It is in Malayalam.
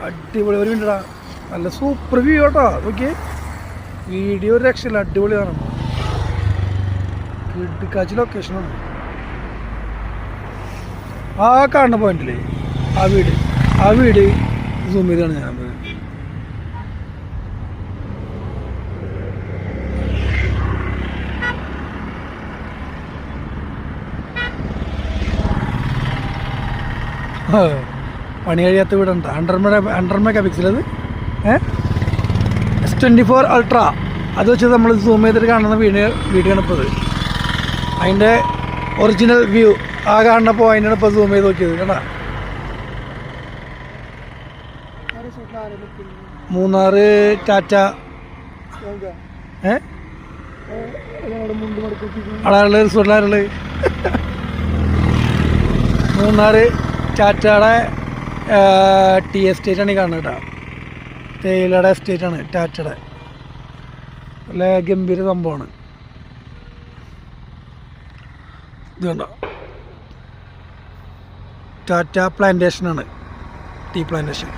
അടിപൊളി. ഒരു മിനിറ്റാ, നല്ല സൂപ്പർ വ്യൂ കേട്ടോ. നോക്കിയേ, വീഡിയോ ഒരു രക്ഷയില്ല, അടിപൊളിയാണ്. കിടക്കാച്ചി ലൊക്കേഷനാണ്. ആ കാണുന്ന പോയിന്റില്ലേ, ആ വീട് സൂം ചെയ്താണ് ഞാൻ. പണി കഴിയാത്ത വീടുണ്ട്. 100 മെഗാ പിക്സൽ അത് S24 അൾട്രാ. അത് വെച്ച് നമ്മൾ സൂം ചെയ്തിട്ട് കാണുന്ന വീഡിയോ ആണ് ഇപ്പോൾ. അതിൻ്റെ ഒറിജിനൽ വ്യൂ ആ കാണുന്ന പോയിന്റാണ് ഇപ്പോൾ സൂം ചെയ്ത് നോക്കിയത് കേട്ടാ. മൂന്നാറ് ടാറ്റ ആളുകൾ റിസോർട്ടിലാരുള്ളത്. മൂന്നാറ് ടാറ്റയുടെ ടീ എസ്റ്റേറ്റാണ് ഈ കാണുന്നത് കേട്ടോ. തേയിലയുടെ എസ്റ്റേറ്റാണ് ടാറ്റയുടെ. നല്ല ഗംഭീര സംഭവമാണ് ഇത് കണ്ടോ. ടാറ്റ പ്ലാന്റേഷനാണ്, ടീ പ്ലാന്റേഷൻ.